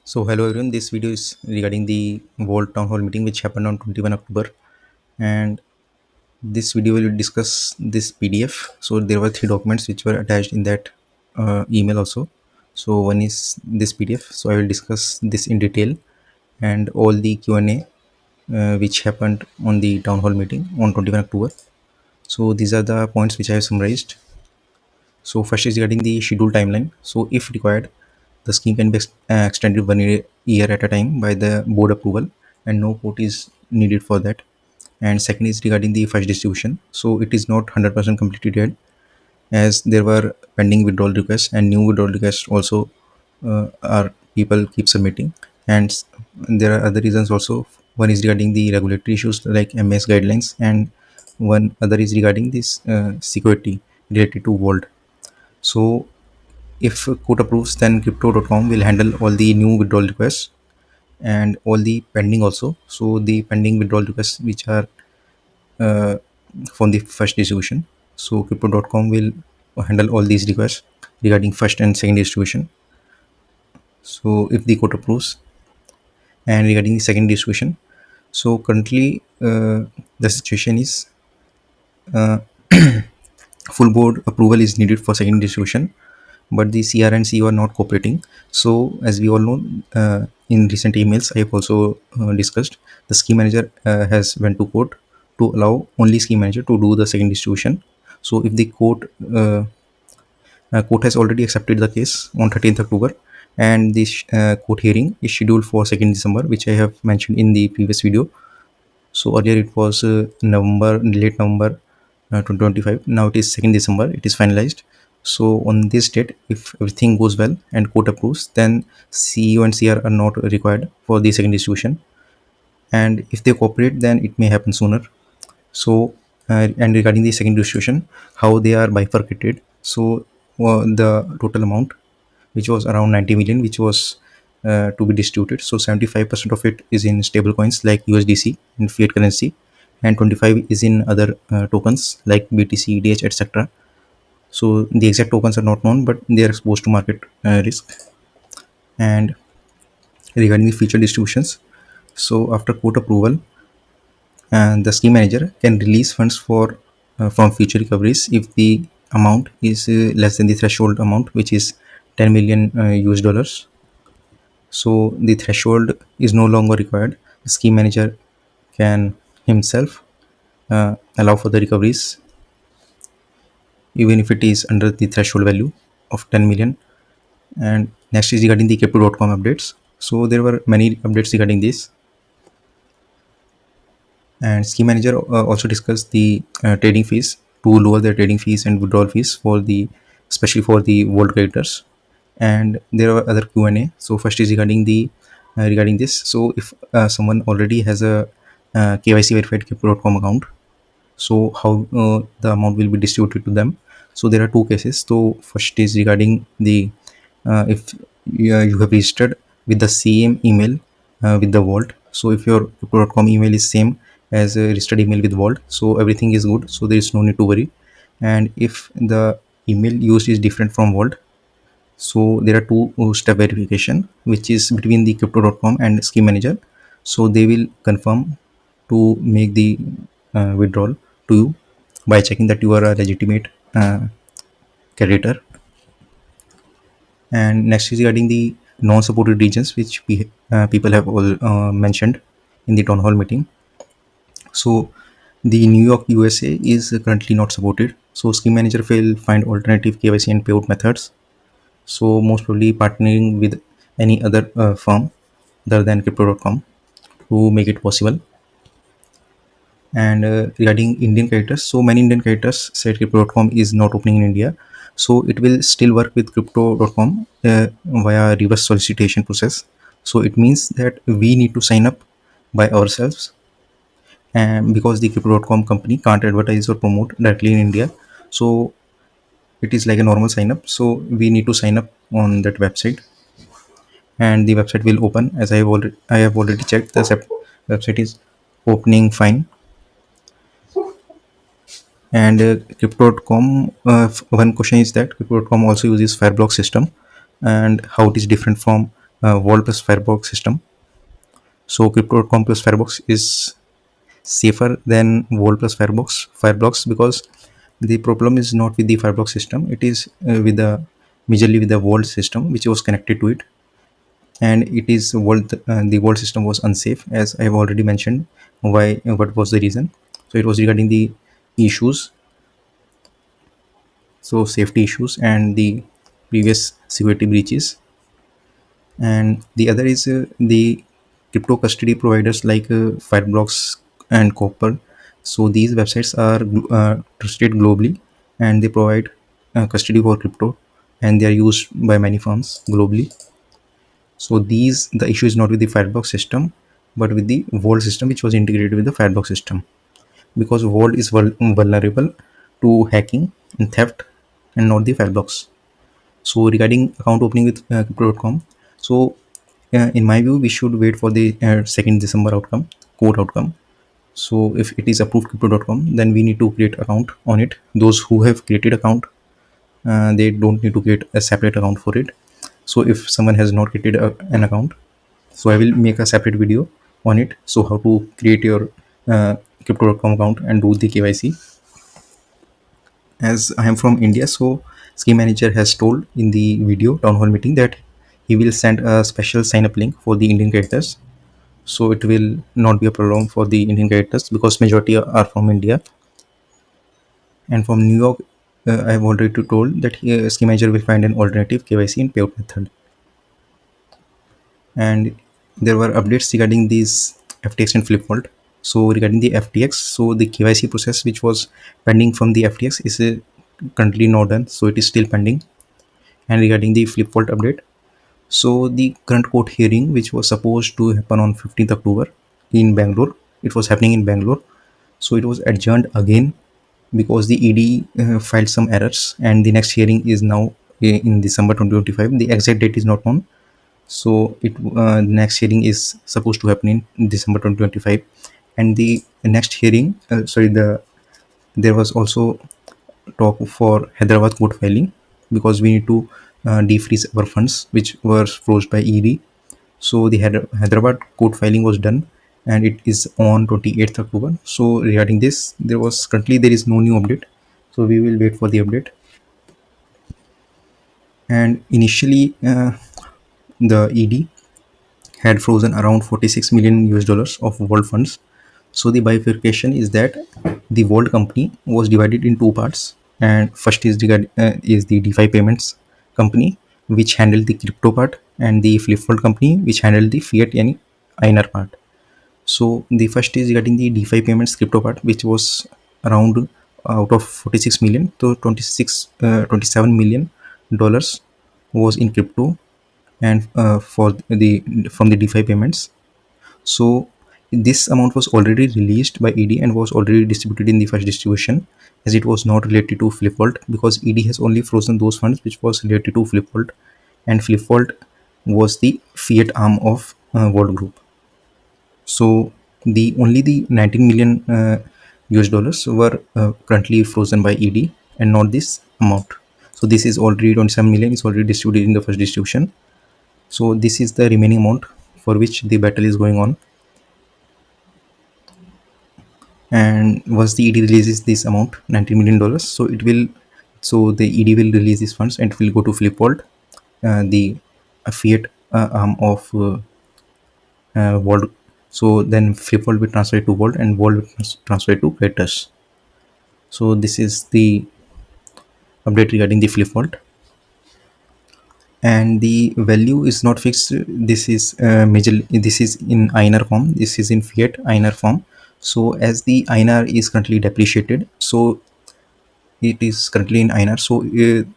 So hello everyone, this video is regarding the World Town Hall meeting which happened on 21 October, and this video will discuss this PDF. So there were three documents which were attached in that email also. So one is this PDF. So I will discuss this in detail and all the Q&A which happened on the Town Hall meeting on 21 October. So these are the points which I have summarized. So first is regarding the schedule timeline. So if required, the scheme can be extended 1 year at a time by the board approval, and no vote is needed for that. And second is regarding the first distribution. So it is not 100% completed yet, as there were pending withdrawal requests and new withdrawal requests also are people keep submitting. And there are other reasons also. One is regarding the regulatory issues like MS guidelines, and one other is regarding this security related to Vault. So if court approves, then crypto.com will handle all the new withdrawal requests and all the pending also. So the pending withdrawal requests which are uh, from the first distribution. So crypto.com will handle all these requests regarding first and second distribution. So if the court approves, and regarding the second distribution, so currently the situation is full board approval is needed for second distribution, but the CR and CEO are not cooperating. So as we all know, in recent emails I have also discussed, the scheme manager has went to court to allow only scheme manager to do the second distribution. So if the court has already accepted the case on 13th October, and this court hearing is scheduled for 2nd December, which I have mentioned in the previous video. So earlier it was late November 2025. Now it is 2nd December. It is finalized. So on this date, if everything goes well and court approves, then CEO and CR are not required for the second distribution. And if they cooperate, then it may happen sooner. So and regarding the second distribution, how they are bifurcated. So the total amount, which was around 90 million, which was to be distributed. So 75% of it is in stable coins like USDC in fiat currency, and 25 is in other tokens like BTC, ETH, etc. So the exact tokens are not known, but they are exposed to market risk. And regarding the future distributions, so after court approval, and the scheme manager can release funds for from future recoveries if the amount is less than the threshold amount, which is 10 million US dollars. So the threshold is no longer required. The scheme manager can himself allow for the recoveries even if it is under the threshold value of 10 million. And next is regarding the crypto.com updates. So there were many updates regarding this, and scheme manager also discussed the trading fees to lower the trading fees and withdrawal fees for the, especially for the vault creators. And there are other Q&A. So first is regarding the regarding this. So if someone already has a KYC verified crypto.com account, so how the amount will be distributed to them. So there are two cases. So first is regarding the if you have registered with the same email with the vault. So if your crypto.com email is same as a registered email with vault, so everything is good, so there is no need to worry. And if the email used is different from vault, so there are two step verification which is between the crypto.com and scheme manager. So they will confirm to make the withdrawal to you by checking that you are a legitimate creditor. And next is regarding the non-supported regions which people have all mentioned in the town hall meeting. So the New York USA is currently not supported, so scheme manager will find alternative KYC and payout methods. So most probably partnering with any other firm other than crypto.com to make it possible. And regarding Indian characters, so many Indian characters said crypto.com is not opening in India, so it will still work with crypto.com via reverse solicitation process. So it means that we need to sign up by ourselves, and because the crypto.com company can't advertise or promote directly in India, so it is like a normal sign up. So we need to sign up on that website, and the website will open. As I have already checked, the website is opening fine. And crypto.com, one question is that crypto.com also uses Fireblock system, and how it is different from Vault plus Firebox system. So Crypto.com plus Firebox is safer than Vault plus Fireblocks, because the problem is not with the Fireblocks system. It is with the majorly with the Vault system which was connected to it, and it is the Vault system was unsafe, as I have already mentioned. Why? What was the reason? So it was regarding the issues, so safety issues and the previous security breaches. And the other is the crypto custody providers like Fireblocks and Copper. So these websites are trusted globally, and they provide custody for crypto, and they are used by many firms globally. So these the issue is not with the Fireblocks system, but with the Vault system, which was integrated with the Fireblocks system, because Vault is vulnerable to hacking and theft, and not the Fireblocks. So regarding account opening with crypto.com, so in my view we should wait for the 2nd December outcome, court outcome. So if it is approved crypto.com, then we need to create account on it. Those who have created account, they don't need to create a separate account for it. So if someone has not created an account, so I will make a separate video on it, so how to create your crypto.com account and do the KYC. As I am from India, so scheme manager has told in the video town hall meeting that he will send a special sign up link for the Indian creators. So it will not be a problem for the Indian creators, because majority are from India. And from New York, I have already told that scheme manager will find an alternative KYC and payout method. And there were updates regarding these FTX and Flipbolt. So regarding the FTX, so the KYC process which was pending from the FTX is currently not done, so it is still pending. And regarding the Flipbolt update, so the current court hearing which was supposed to happen on 15th October in Bangalore, it was happening in Bangalore, so it was adjourned again because the ED filed some errors, and the next hearing is now in December 2025. The exact date is not known, so it next hearing is supposed to happen in December 2025. And the next hearing, sorry, there was also talk for Hyderabad court filing, because we need to defreeze our funds which were froze by ED. So the Hyderabad court filing was done, and it is on 28th October. So regarding this, there is no new update, so we will wait for the update. And initially, the ED had frozen around 46 million US dollars of Vault funds. So the bifurcation is that the Vault company was divided in two parts, and first is the DeFi payments company, which handled the crypto part, and the Flipbolt company, which handled the fiat and INR part. So the first is regarding the DeFi payments crypto part, which was around out of 46 million, so 27 million dollars was in crypto, and for the from the DeFi payments. So this amount was already released by ED and was already distributed in the first distribution, as it was not related to Flipbolt, because ED has only frozen those funds which was related to Flipbolt, and Flipbolt was the fiat arm of Vault Group. So the 19 million US dollars were currently frozen by ED, and not this amount. So this is already 27 million is already distributed in the first distribution. So this is the remaining amount for which the battle is going on. And once the ED releases this amount, $19 million, so the ED will release these funds and it will go to Flipbolt, the fiat arm of Vault. So then Flipbolt will transfer it to Vault, and Vault will transfer it to creators. So this is the update regarding the Flipbolt. And the value is not fixed. This is this is in INR form, this is in fiat INR form. So as the INR is currently depreciated, so it is currently in INR. So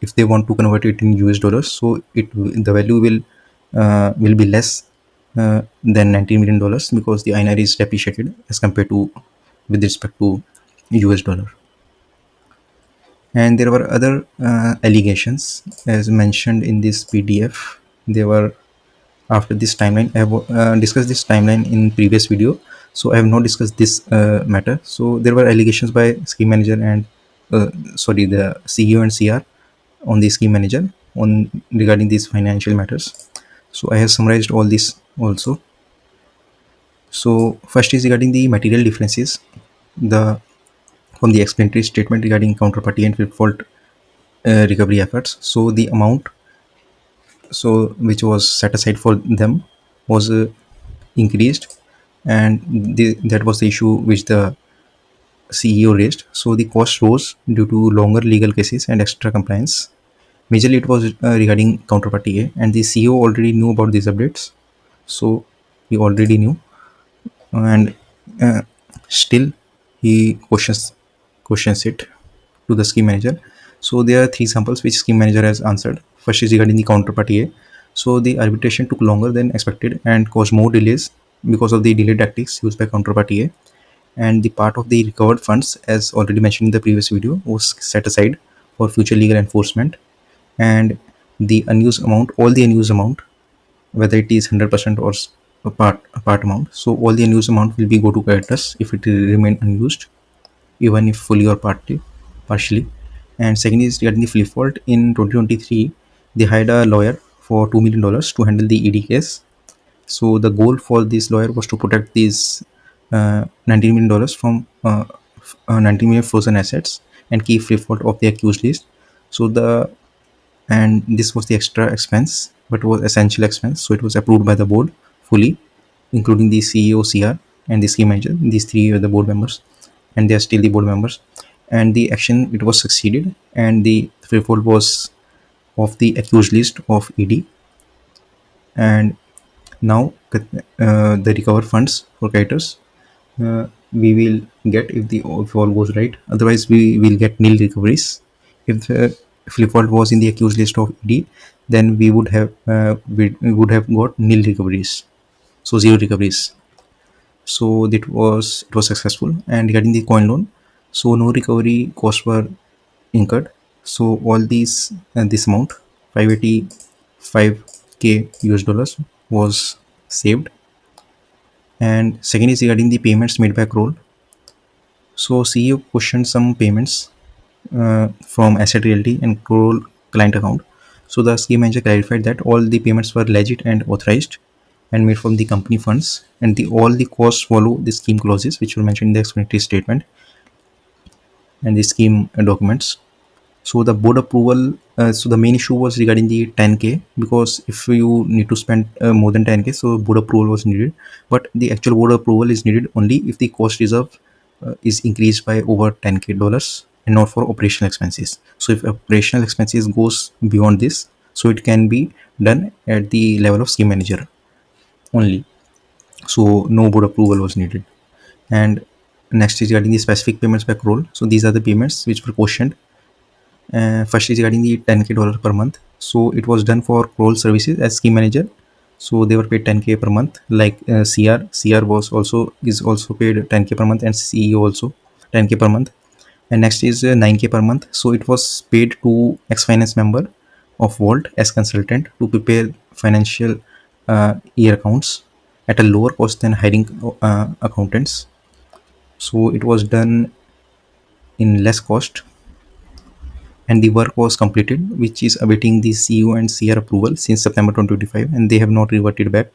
if they want to convert it in US dollars, so the value will be less than $19 million, because the INR is depreciated as compared to with respect to US dollar. And there were other allegations as mentioned in this PDF. They were after this timeline. I have discussed this timeline in previous video, so I have not discussed this matter. So there were allegations by scheme manager and sorry, the CEO and CR on the scheme manager on regarding these financial matters. So I have summarized all this also. So first is regarding the material differences. The From the explanatory statement regarding counterparty and fault recovery efforts. So the amount which was set aside for them was increased, and that was the issue which the CEO raised. So the cost rose due to longer legal cases and extra compliance. Majorly, it was regarding counterparty A, and the CEO already knew about these updates. So he already knew, and uh, still he questions it to the scheme manager. So there are three samples which scheme manager has answered. First is regarding the counterparty A. So the arbitration took longer than expected and caused more delays because of the delay tactics used by counterparty A. And the part of the recovered funds, as already mentioned in the previous video, was set aside for future legal enforcement. And the unused amount, all the unused amount, whether it is 100% or a part amount, so all the unused amount will be go to creditors if it remain unused, even if fully or partially. And second is regarding the flip fault. In 2023, they hired a lawyer for $2 million to handle the ED case. So the goal for this lawyer was to protect these $19 million from 19 million frozen assets and keep flip fault of the accused list. So this was the extra expense, but was essential expense. So it was approved by the board fully, including the CEO, CR, and the scheme manager. These three are the board members, and they are still the board members. And the action, it was succeeded, and the threshold was of the accused list of ED. And now the recover funds for creditors we will get if all goes right. Otherwise, we will get nil recoveries. If the flip fault was in the accused list of ED, then we would have got nil recoveries, so zero recoveries. So it was successful. And regarding the coin loan, so no recovery costs were incurred. So all these this amount 585k US dollars was saved. And second is regarding the payments made by Kroll. So CEO questioned some payments from Asset Realty and Kroll client account. So the scheme manager clarified that all the payments were legit and authorized and made from the company funds, and all the costs follow the scheme clauses which were mentioned in the explanatory statement and the scheme documents. So the board approval, so the main issue was regarding the 10k, because if you need to spend more than 10k, so board approval was needed. But the actual board approval is needed only if the cost reserve is increased by over 10k dollars and not for operational expenses. So if operational expenses goes beyond this, so it can be done at the level of scheme manager only. So no board approval was needed. And next is regarding the specific payments by Kroll. So these are the payments which were questioned. First is regarding the 10k dollar per month. So it was done for Kroll services as scheme manager. So they were paid 10k per month. Like CR is also paid 10k per month, and CEO also 10k per month. And next is 9k per month. So it was paid to ex finance member of Vault as consultant to prepare financial year accounts at a lower cost than hiring accountants. So it was done in less cost, and the work was completed, which is awaiting the CEO and CR approval since September 2025, and they have not reverted back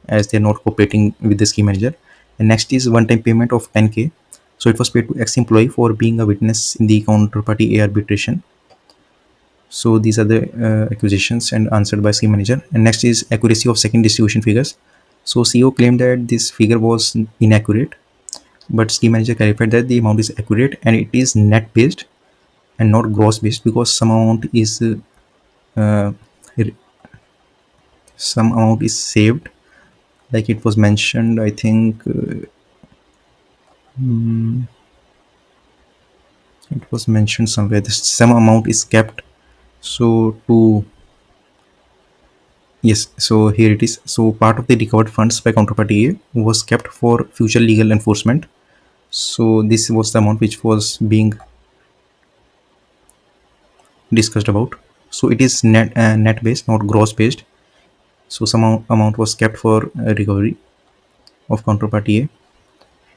as they are not cooperating with the scheme manager. And next is one-time payment of 10k. So it was paid to ex-employee for being a witness in the counterparty A arbitration. So these are the accusations and answered by scheme manager. And next is accuracy of second distribution figures. So CEO claimed that this figure was inaccurate, but scheme manager clarified that the amount is accurate and it is net based and not gross based, because uh, some amount is saved, like it was mentioned, I think it was mentioned somewhere this some amount is kept. So to Yes, so here it is. So part of the recovered funds by counterparty A was kept for future legal enforcement. So this was the amount which was being discussed about. So it is net based, not gross based. So some amount was kept for recovery of counterparty A,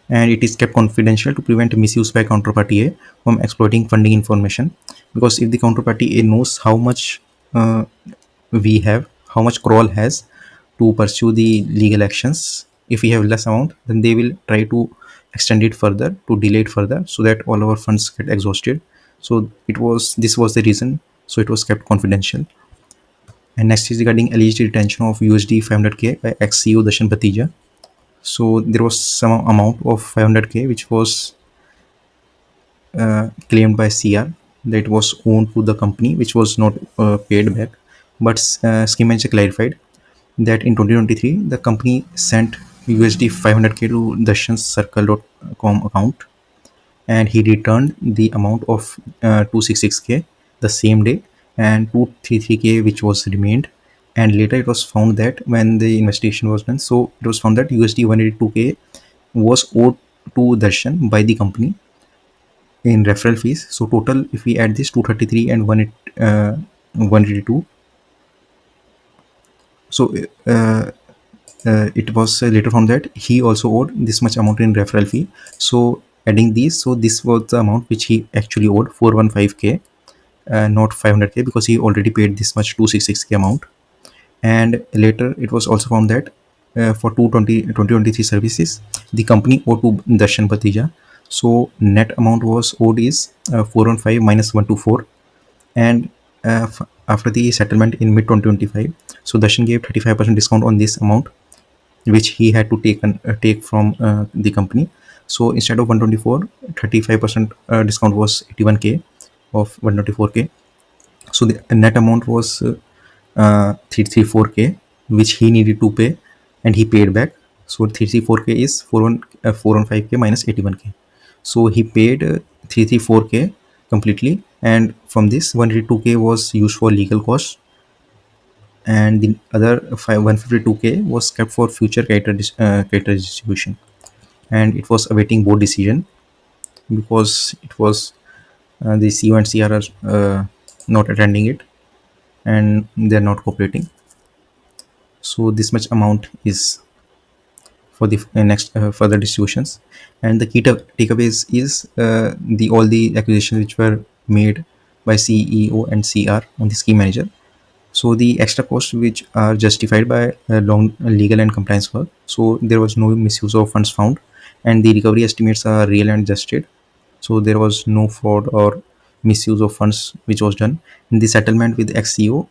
and it is kept confidential to prevent misuse by counterparty A from exploiting funding information. Because if the counterparty A knows how much we have, how much Kroll has, to pursue the legal actions. If we have less amount, then they will try to extend it further, to delay it further, so that all our funds get exhausted. So this was the reason, so it was kept confidential. And next is regarding alleged retention of USD 500k by ex-CEO Darshan Bhatija. So there was some amount of 500k which was claimed by CR, that was owned to the company, which was not paid back. But Scheme Manager clarified that in 2023 the company sent USD 500k to Darshan's Circle.com account, and he returned the amount of 266k the same day, and 233k which was remained. And later it was found that when the investigation was done, so it was found that USD 182k was owed to Darshan by the company in referral fees. So total, if we add this 233 and 182, so it was later found that he also owed this much amount in referral fee. So adding these, so this was the amount which he actually owed, 415k, not 500k, because he already paid this much 266k amount. And later it was also found that for 2023 services, the company owed to Darshan Bhatija. So net amount was owed is 415 minus 124. And after the settlement in mid 2025, so Darshan gave 35% discount on this amount, which he had to take from the company. So instead of 124, 35% discount was 81k of 124k. So the net amount was 334k, which he needed to pay, and he paid back. So 334k is 415k minus 81k. So he paid 334k completely, and from this 182k was used for legal costs, and the other 152k was kept for future creditor distribution. And it was awaiting board decision, because it was the CEO and CR are not attending it, and they're not cooperating. So this much amount is for the next further distributions. And the key takeaways is the all the acquisitions which were made by CEO and CR on the scheme manager. So the extra costs which are justified by long legal and compliance work, so there was no misuse of funds found, and the recovery estimates are real and adjusted. So there was no fraud or misuse of funds which was done. And the settlement with ex-CEO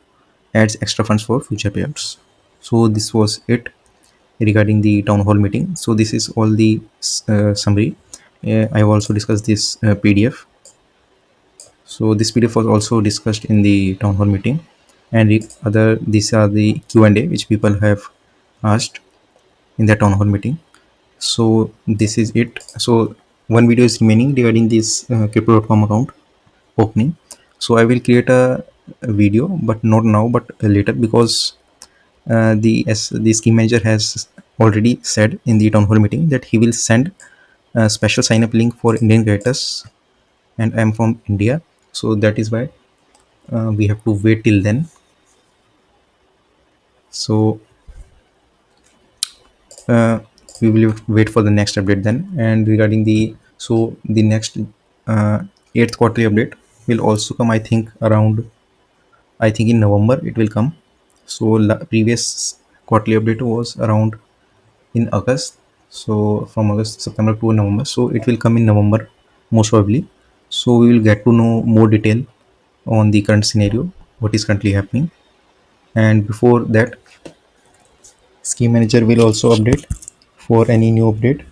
adds extra funds for future payouts. So this was it regarding the town hall meeting. So this is all the summary. I have also discussed this PDF. So this PDF was also discussed in the town hall meeting, and other these are the Q&A which people have asked in the town hall meeting. So this is it. So one video is remaining regarding this crypto.com account opening. So I will create a video, but not now, but later, because the scheme manager has already said in the town hall meeting that he will send a special sign up link for Indian creators, and I'm from India, so that is why we have to wait till then. So uh, we will wait for the next update then. And regarding the next uh, eighth quarterly update will also come, I think around, I think in November it will come. So previous quarterly update was around in August. So from August, September to November. So it will come in November most probably. So we will get to know more detail on the current scenario, what is currently happening. And before that, scheme manager will also update for any new update.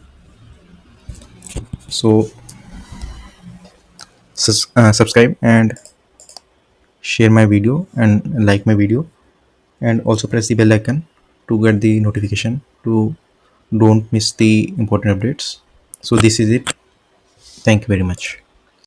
So subscribe and share my video and like my video, and also press the bell icon to get the notification to don't miss the important updates. So this is it. Thank you very much.